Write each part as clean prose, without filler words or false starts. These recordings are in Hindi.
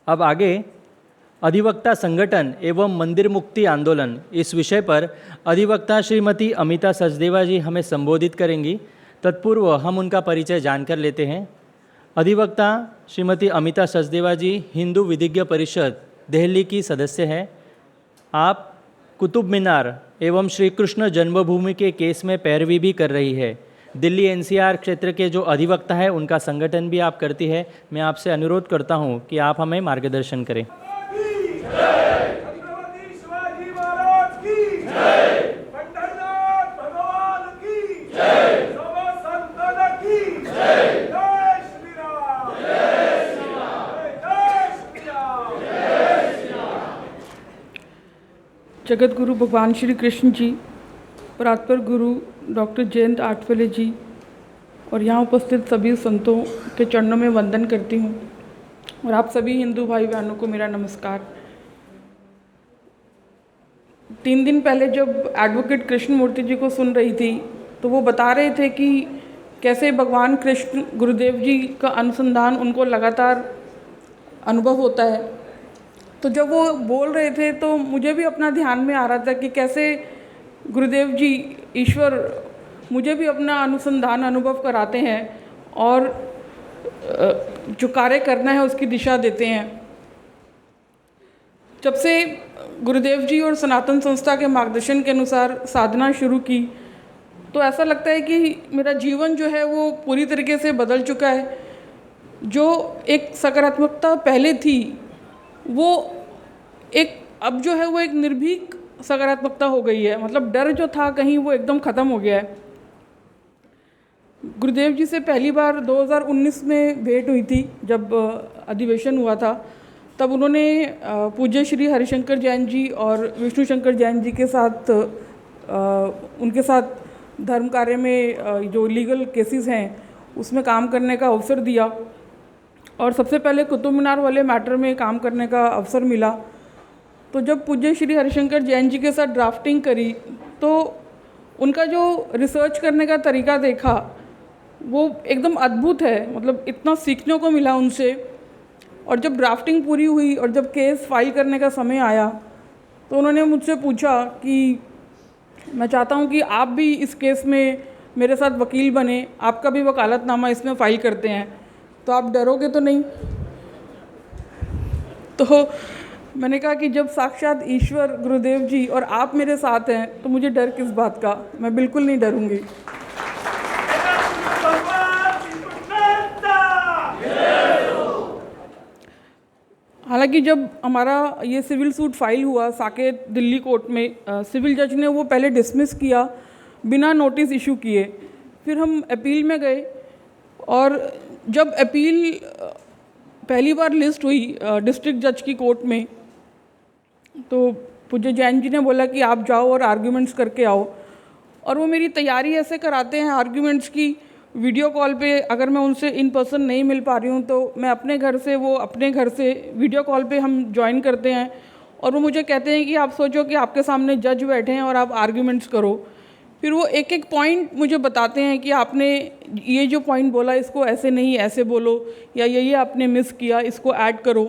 अब आगे अधिवक्ता संगठन एवं मंदिर मुक्ति आंदोलन इस विषय पर अधिवक्ता श्रीमती अमिता सचदेवा जी हमें संबोधित करेंगी। तत्पूर्व हम उनका परिचय जानकर लेते हैं। अधिवक्ता श्रीमती अमिता सचदेवा जी हिंदू विधिज्ञ परिषद दिल्ली की सदस्य हैं। आप कुतुब मीनार एवं श्री कृष्ण जन्मभूमि के केस में पैरवी भी कर रही है। दिल्ली एनसीआर क्षेत्र के जो अधिवक्ता है उनका संगठन भी आप करती है। मैं आपसे अनुरोध करता हूं कि आप हमें मार्गदर्शन करें। जगत गुरु भगवान श्री कृष्ण जी, परात्पर गुरु डॉक्टर जयंत आठवले जी और यहाँ उपस्थित सभी संतों के चरणों में वंदन करती हूँ और आप सभी हिंदू भाई बहनों को मेरा नमस्कार। 3 दिन पहले जब एडवोकेट कृष्ण मूर्ति जी को सुन रही थी तो वो बता रहे थे कि कैसे भगवान कृष्ण गुरुदेव जी का अनुसंधान उनको लगातार अनुभव होता है। तो जब वो बोल रहे थे तो मुझे भी अपना ध्यान में आ रहा था कि कैसे गुरुदेव जी ईश्वर मुझे भी अपना अनुसंधान अनुभव कराते हैं और जो कार्य करना है उसकी दिशा देते हैं। जब से गुरुदेव जी और सनातन संस्था के मार्गदर्शन के अनुसार साधना शुरू की तो ऐसा लगता है कि मेरा जीवन जो है वो पूरी तरीके से बदल चुका है। जो एक सकारात्मकता पहले थी वो अब जो है वो एक निर्भीक सकारात्मकता हो गई है। मतलब डर जो था कहीं वो एकदम ख़त्म हो गया है। गुरुदेव जी से पहली बार 2019 में भेंट हुई थी जब अधिवेशन हुआ था। तब उन्होंने पूज्य श्री हरिशंकर जैन जी और विष्णु शंकर जैन जी के साथ उनके साथ धर्म कार्य में जो लीगल केसेस हैं उसमें काम करने का अवसर दिया और सबसे पहले कुतुब मीनार वाले मैटर में काम करने का अवसर मिला। तो जब पूज्य श्री हरिशंकर जैन जी के साथ ड्राफ्टिंग करी तो उनका जो रिसर्च करने का तरीका देखा वो एकदम अद्भुत है। मतलब इतना सीखने को मिला उनसे। और जब ड्राफ्टिंग पूरी हुई और जब केस फाइल करने का समय आया तो उन्होंने मुझसे पूछा कि मैं चाहता हूँ कि आप भी इस केस में मेरे साथ वकील बने, आपका भी वकालतनामा इसमें फ़ाइल करते हैं, तो आप डरोगे तो नहीं? तो मैंने कहा कि जब साक्षात ईश्वर गुरुदेव जी और आप मेरे साथ हैं तो मुझे डर किस बात का, मैं बिल्कुल नहीं डरूंगी। हालांकि जब हमारा ये सिविल सूट फाइल हुआ साकेत दिल्ली कोर्ट में, सिविल जज ने वो पहले डिसमिस किया बिना नोटिस इशू किए। फिर हम अपील में गए और जब अपील पहली बार लिस्ट हुई डिस्ट्रिक्ट जज की कोर्ट में तो पूज्य जैन जी ने बोला कि आप जाओ और आर्ग्यूमेंट्स करके आओ। और वो मेरी तैयारी ऐसे कराते हैं आर्ग्यूमेंट्स की, वीडियो कॉल पे अगर मैं उनसे इन पर्सन नहीं मिल पा रही हूँ तो मैं अपने घर से, वो अपने घर से वीडियो कॉल पे हम ज्वाइन करते हैं और वो मुझे कहते हैं कि आप सोचो कि आपके सामने जज बैठे हैं और आप आर्ग्यूमेंट्स करो। फिर वो एक एक पॉइंट मुझे बताते हैं कि आपने ये जो पॉइंट बोला इसको ऐसे नहीं ऐसे बोलो, या ये आपने मिस किया, इसको ऐड करो।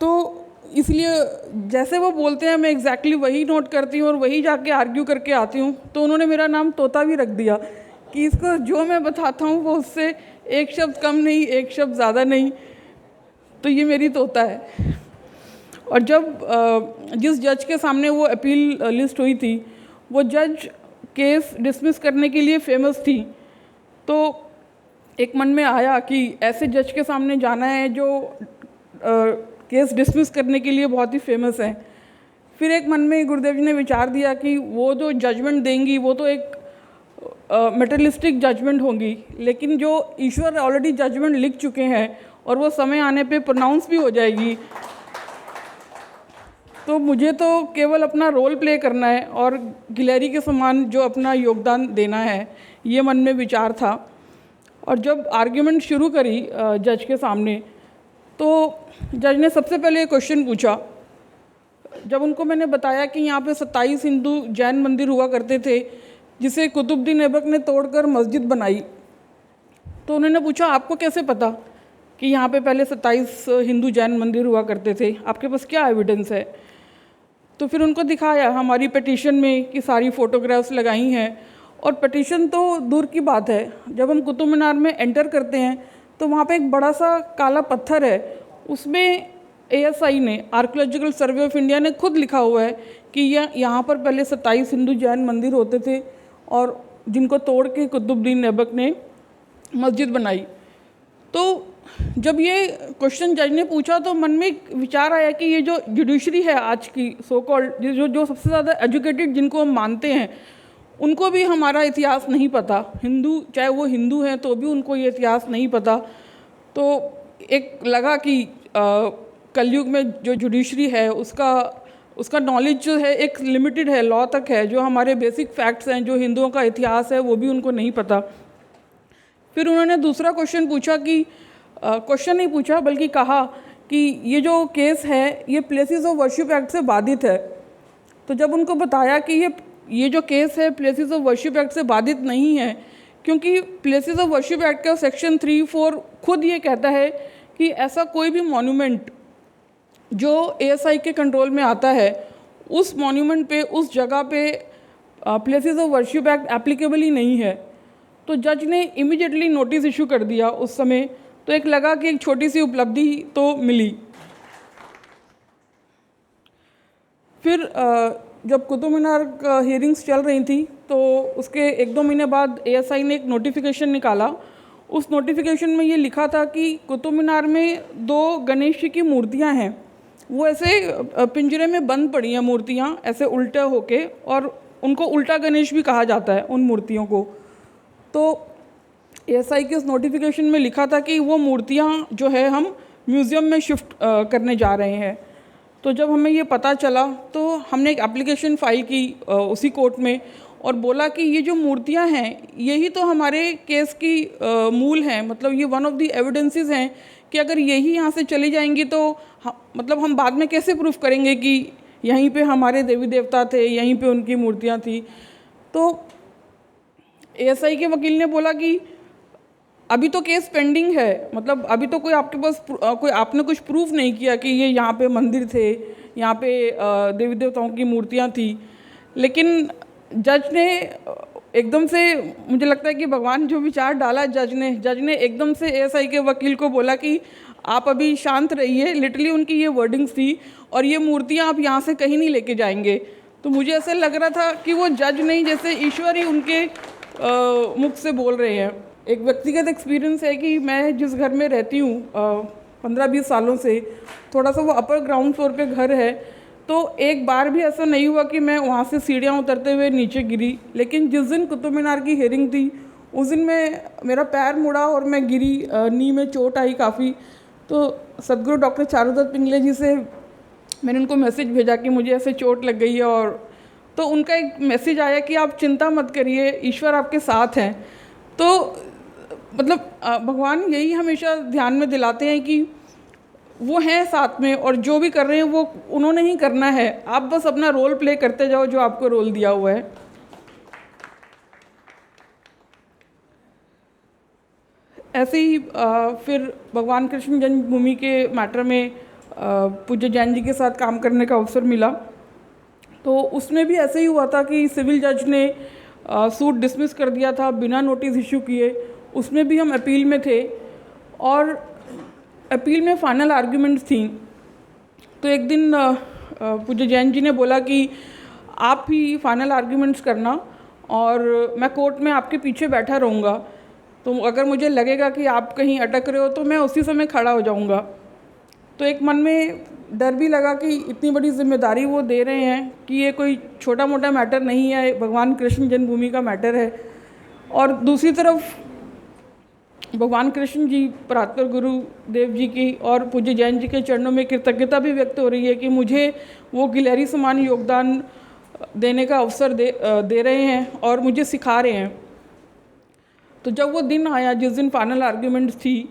तो इसलिए जैसे वो बोलते हैं मैं एग्जैक्टली वही नोट करती हूँ और वही जाके आर्ग्यू करके आती हूँ। तो उन्होंने मेरा नाम तोता भी रख दिया कि इसको जो मैं बताता हूँ वो उससे एक शब्द कम नहीं, एक शब्द ज़्यादा नहीं। तो ये मेरी तोता है। और जब जिस जज के सामने वो अपील लिस्ट हुई थी वो जज केस डिसमिस करने के लिए फेमस थी। तो एक मन में आया कि ऐसे जज के सामने जाना है जो केस डिसमिस करने के लिए बहुत ही फेमस है। फिर एक मन में गुरुदेव जी ने विचार दिया कि वो जो जजमेंट देंगी वो तो एक मेटेरियलिस्टिक जजमेंट होंगी, लेकिन जो ईश्वर ऑलरेडी जजमेंट लिख चुके हैं और वो समय आने पे प्रोनाउंस भी हो जाएगी, तो मुझे तो केवल अपना रोल प्ले करना है और गिलहरी के समान जो अपना योगदान देना है, ये मन में विचार था। और जब आर्ग्यूमेंट शुरू करी जज के सामने तो जज ने सबसे पहले ये क्वेश्चन पूछा। जब उनको मैंने बताया कि यहाँ पे 27 हिंदू जैन मंदिर हुआ करते थे जिसे कुतुबुद्दीन ऐबक ने तोड़कर मस्जिद बनाई, तो उन्होंने पूछा आपको कैसे पता? कि यहाँ पे पहले 27 हिंदू जैन मंदिर हुआ करते थे, आपके पास क्या एविडेंस है? तो फिर उनको दिखाया हमारी पिटीशन में कि सारी फ़ोटोग्राफ्स लगाई हैं। और पिटीशन तो दूर की बात है, जब हम कुतुब मीनार में एंटर करते हैं तो वहाँ पे एक बड़ा सा काला पत्थर है, उसमें ASI ने, आर्कियोलॉजिकल सर्वे ऑफ इंडिया ने खुद लिखा हुआ है कि यहाँ पर पहले 27 हिंदू जैन मंदिर होते थे और जिनको तोड़ के कुतुबुद्दीन ऐबक ने मस्जिद बनाई। तो जब ये क्वेश्चन जज ने पूछा तो मन में एक विचार आया कि ये जो जुडिशरी है आज की, सो कॉल्ड जो सबसे ज़्यादा एजुकेटेड जिनको हम मानते हैं, उनको भी हमारा इतिहास नहीं पता। हिंदू, चाहे वो हिंदू हैं तो भी उनको ये इतिहास नहीं पता। तो एक लगा कि कलयुग में जो जुडिशरी है उसका नॉलेज जो है एक लिमिटेड है, लॉ तक है। जो हमारे बेसिक फैक्ट्स हैं, जो हिंदुओं का इतिहास है, वो भी उनको नहीं पता। फिर उन्होंने दूसरा क्वेश्चन पूछा कि क्वेश्चन नहीं पूछा बल्कि कहा कि ये जो केस है ये प्लेसेस ऑफ वर्शिप एक्ट से बाधित है। तो जब उनको बताया कि ये जो केस है प्लेसेस ऑफ वर्शिप एक्ट से बाधित नहीं है, क्योंकि प्लेसेस ऑफ वर्शिप एक्ट का सेक्शन 3-4 खुद ये कहता है कि ऐसा कोई भी मॉन्यूमेंट जो ASI के कंट्रोल में आता है, उस मॉन्यूमेंट पे, उस जगह पे places of worship act applicable ही नहीं है। तो जज ने इमीडिएटली नोटिस इशू कर दिया उस समय। तो एक लगा कि एक छोटी सी उपलब्धि तो मिली। फिर जब कुतुब मीनार का हियरिंग्स चल रही थी तो उसके 1-2 महीने बाद ASI ने एक नोटिफिकेशन निकाला। उस नोटिफिकेशन में ये लिखा था कि कुतुब मीनार में 2 गणेश जी की मूर्तियाँ हैं, वो ऐसे पिंजरे में बंद पड़ी हैं मूर्तियाँ, ऐसे उल्टे होके, और उनको उल्टा गणेश भी कहा जाता है उन मूर्तियों को। तो ASI के उस नोटिफिकेशन में लिखा था कि वो मूर्तियाँ जो है हम म्यूज़ियम में शिफ्ट करने जा रहे हैं। तो जब हमें ये पता चला तो हमने एक एप्लीकेशन फ़ाइल की उसी कोर्ट में, और बोला कि ये जो मूर्तियाँ हैं यही तो हमारे केस की मूल हैं, मतलब ये वन ऑफ द एविडेंसेस हैं कि अगर यही यहाँ से चली जाएंगी तो मतलब हम बाद में कैसे प्रूफ करेंगे कि यहीं पे हमारे देवी देवता थे, यहीं पे उनकी मूर्तियाँ थी। तो ASI के वकील ने बोला कि अभी तो केस पेंडिंग है, मतलब अभी तो कोई आपके पास कोई आपने कुछ प्रूफ नहीं किया कि ये यहाँ पे मंदिर थे, यहाँ पे देवी देवताओं की मूर्तियाँ थी। लेकिन जज ने एकदम से, मुझे लगता है कि भगवान जो विचार डाला जज ने एकदम से ASI के वकील को बोला कि आप अभी शांत रहिए। लिटरली उनकी ये वर्डिंग्स थी, और ये मूर्तियाँ आप यहाँ से कहीं नहीं लेके जाएंगे। तो मुझे ऐसा लग रहा था कि वो जज नहीं, जैसे ईश्वर ही उनके मुख से बोल रहे हैं। एक व्यक्तिगत एक्सपीरियंस है कि मैं जिस घर में रहती हूँ 15-20 सालों से, थोड़ा सा वो अपर ग्राउंड फ्लोर पे घर है, तो एक बार भी ऐसा नहीं हुआ कि मैं वहाँ से सीढ़ियाँ उतरते हुए नीचे गिरी। लेकिन जिस दिन कुतुब मीनार की हियरिंग थी उस दिन मेरा पैर मुड़ा और मैं गिरी, नी में चोट आई काफ़ी। तो सदगुरु डॉक्टर चारुदत्त पिंगले जी से मैंने उनको मैसेज भेजा कि मुझे ऐसे चोट लग गई है, और तो उनका एक मैसेज आया कि आप चिंता मत करिए, ईश्वर आपके साथ हैं। तो मतलब भगवान यही हमेशा ध्यान में दिलाते हैं कि वो हैं साथ में, और जो भी कर रहे हैं वो उन्होंने ही करना है, आप बस अपना रोल प्ले करते जाओ जो आपको रोल दिया हुआ है। ऐसे ही फिर भगवान कृष्ण जन्मभूमि के मैटर में पूज्य जैन जी के साथ काम करने का अवसर मिला। तो उसमें भी ऐसे ही हुआ था कि सिविल जज ने सूट डिसमिस कर दिया था बिना नोटिस इशू किए। उसमें भी हम अपील में थे, और अपील में फाइनल आर्ग्यूमेंट्स थी। तो एक दिन पूज्य जैन जी ने बोला कि आप ही फाइनल आर्ग्यूमेंट्स करना, और मैं कोर्ट में आपके पीछे बैठा रहूँगा, तो अगर मुझे लगेगा कि आप कहीं अटक रहे हो तो मैं उसी समय खड़ा हो जाऊँगा। तो एक मन में डर भी लगा कि इतनी बड़ी जिम्मेदारी वो दे रहे हैं कि ये कोई छोटा मोटा मैटर नहीं है, भगवान कृष्ण जन्मभूमि का मैटर है। और दूसरी तरफ भगवान कृष्ण जी, परात्पर गुरु देव जी की और पूज्य जैन जी के चरणों में कृतज्ञता भी व्यक्त हो रही है कि मुझे वो गिलहरी समान योगदान देने का अवसर दे रहे हैं और मुझे सिखा रहे हैं। तो जब वो दिन आया जिस दिन फाइनल आर्ग्यूमेंट्स थी,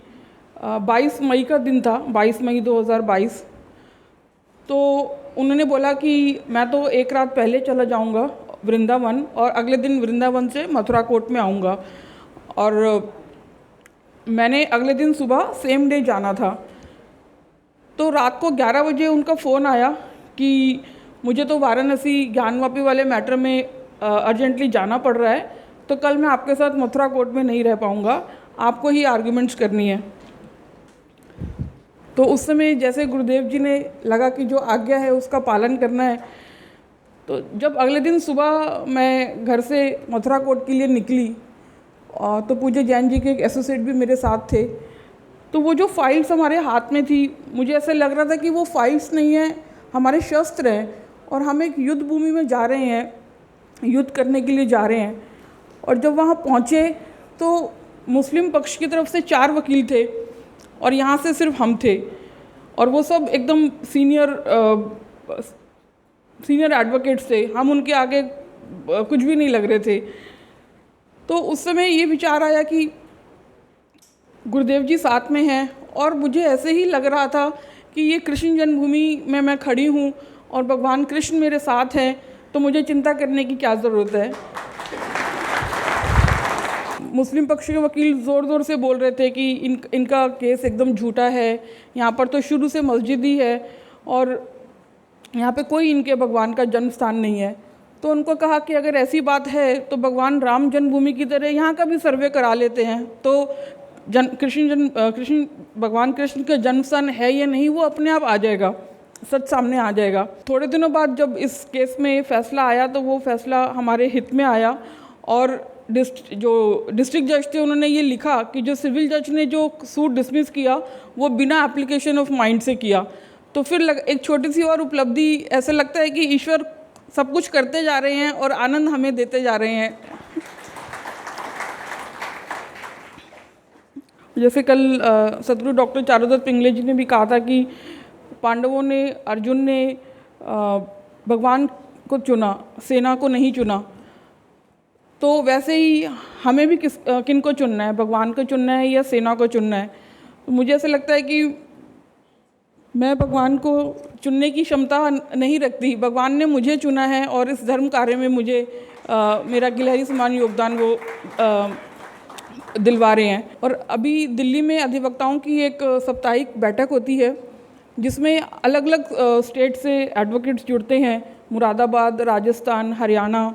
22 मई का दिन था, 22 मई 2022, तो उन्होंने बोला कि मैं तो एक रात पहले चला जाऊंगा वृंदावन, और अगले दिन वृंदावन से मथुरा कोर्ट में आऊँगा। और मैंने अगले दिन सुबह सेम डे जाना था। तो रात को 11 बजे उनका फ़ोन आया कि मुझे तो वाराणसी ज्ञानवापी वाले मैटर में अर्जेंटली जाना पड़ रहा है, तो कल मैं आपके साथ मथुरा कोर्ट में नहीं रह पाऊँगा, आपको ही आर्ग्यूमेंट्स करनी है। तो उस समय जैसे गुरुदेव जी ने लगा कि जो आज्ञा है उसका पालन करना है, तो जब अगले दिन सुबह मैं घर से मथुरा कोर्ट के लिए निकली तो पूज्य जैन जी के एक एसोसिएट भी मेरे साथ थे। तो वो जो फाइल्स हमारे हाथ में थी, मुझे ऐसा लग रहा था कि वो फाइल्स नहीं हैं, हमारे शस्त्र हैं और हम एक युद्ध भूमि में जा रहे हैं, युद्ध करने के लिए जा रहे हैं। और जब वहाँ पहुँचे तो मुस्लिम पक्ष की तरफ से 4 वकील थे और यहाँ से सिर्फ हम थे, और वो सब एकदम सीनियर एडवोकेट्स थे, हम उनके आगे कुछ भी नहीं लग रहे थे। तो उस समय ये विचार आया कि गुरुदेव जी साथ में हैं और मुझे ऐसे ही लग रहा था कि ये कृष्ण जन्मभूमि में मैं खड़ी हूँ और भगवान कृष्ण मेरे साथ हैं, तो मुझे चिंता करने की क्या ज़रूरत है। मुस्लिम पक्ष के वकील ज़ोर ज़ोर से बोल रहे थे कि इनका केस एकदम झूठा है, यहाँ पर तो शुरू से मस्जिद ही है और यहाँ पे कोई इनके भगवान का जन्म स्थान नहीं है। तो उनको कहा कि अगर ऐसी बात है तो भगवान राम जन्मभूमि की तरह यहाँ का भी सर्वे करा लेते हैं, तो भगवान कृष्ण का जन्म स्थान है या नहीं वो अपने आप आ जाएगा, सच सामने आ जाएगा। थोड़े दिनों बाद जब इस केस में फ़ैसला आया तो वो फ़ैसला हमारे हित में आया और जो डिस्ट्रिक्ट जज थे उन्होंने ये लिखा कि जो सिविल जज ने जो सूट डिसमिस किया वो बिना एप्लीकेशन ऑफ माइंड से किया। तो फिर एक छोटी सी और उपलब्धि, ऐसा लगता है कि ईश्वर सब कुछ करते जा रहे हैं और आनंद हमें देते जा रहे हैं। जैसे कल सदगुरु डॉक्टर चारुदत्त पिंगले जी ने भी कहा था कि पांडवों ने, अर्जुन ने भगवान को चुना, सेना को नहीं चुना। तो वैसे ही हमें भी किन को चुनना है, भगवान को चुनना है या सेना को चुनना है। तो मुझे ऐसा लगता है कि मैं भगवान को चुनने की क्षमता नहीं रखती, भगवान ने मुझे चुना है और इस धर्म कार्य में मुझे मेरा गिलहरी समान योगदान वो दिलवा रहे हैं। और अभी दिल्ली में अधिवक्ताओं की एक साप्ताहिक बैठक होती है जिसमें अलग अलग स्टेट से एडवोकेट्स जुड़ते हैं, मुरादाबाद, राजस्थान, हरियाणा,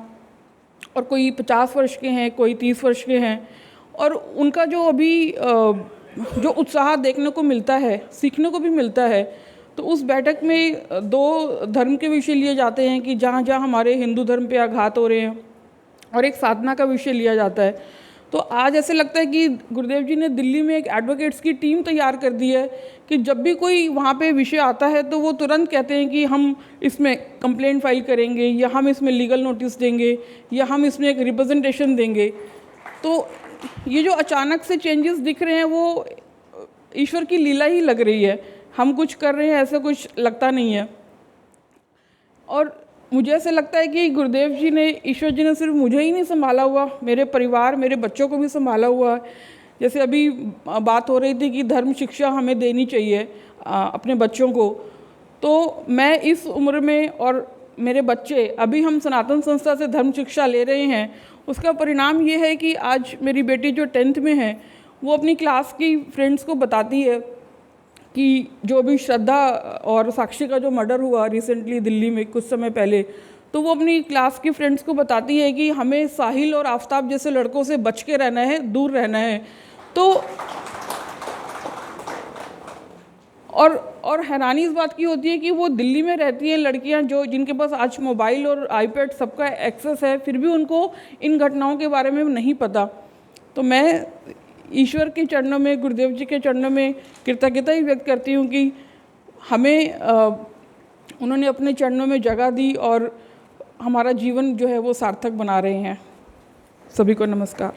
और कोई 50 वर्ष के हैं, कोई 30 वर्ष के हैं। और उनका जो अभी जो उत्साह देखने को मिलता है, सीखने को भी मिलता है। तो उस बैठक में 2 धर्म के विषय लिए जाते हैं कि जहाँ जहाँ हमारे हिंदू धर्म पे आघात हो रहे हैं, और एक साधना का विषय लिया जाता है। तो आज ऐसे लगता है कि गुरुदेव जी ने दिल्ली में एक एडवोकेट्स की टीम तैयार कर दी है कि जब भी कोई वहाँ पे विषय आता है तो वो तुरंत कहते हैं कि हम इसमें कंप्लेंट फाइल करेंगे, या हम इसमें लीगल नोटिस देंगे, या हम इसमें एक रिप्रेजेंटेशन देंगे। तो ये जो अचानक से चेंजेस दिख रहे हैं वो ईश्वर की लीला ही लग रही है, हम कुछ कर रहे हैं ऐसा कुछ लगता नहीं है। और मुझे ऐसा लगता है कि गुरुदेव जी ने, ईश्वर जी ने सिर्फ मुझे ही नहीं संभाला हुआ, मेरे परिवार, मेरे बच्चों को भी संभाला हुआ है। जैसे अभी बात हो रही थी कि धर्म शिक्षा हमें देनी चाहिए अपने बच्चों को, तो मैं इस उम्र में और मेरे बच्चे, अभी हम सनातन संस्था से धर्म शिक्षा ले रहे हैं, उसका परिणाम ये है कि आज मेरी बेटी जो 10th में है वो अपनी क्लास की फ्रेंड्स को बताती है कि जो भी श्रद्धा और साक्षी का जो मर्डर हुआ रिसेंटली दिल्ली में कुछ समय पहले, तो वो अपनी क्लास की फ्रेंड्स को बताती है कि हमें साहिल और आफताब जैसे लड़कों से बच के रहना है, दूर रहना है। तो और हैरानी इस बात की होती है कि वो दिल्ली में रहती हैं लड़कियां जो जिनके पास आज मोबाइल और आईपैड सबका एक्सेस है, फिर भी उनको इन घटनाओं के बारे में नहीं पता। तो मैं ईश्वर के चरणों में, गुरुदेव जी के चरणों में कृतज्ञता ही व्यक्त करती हूँ कि हमें उन्होंने अपने चरणों में जगह दी और हमारा जीवन जो है वो सार्थक बना रहे हैं। सभी को नमस्कार।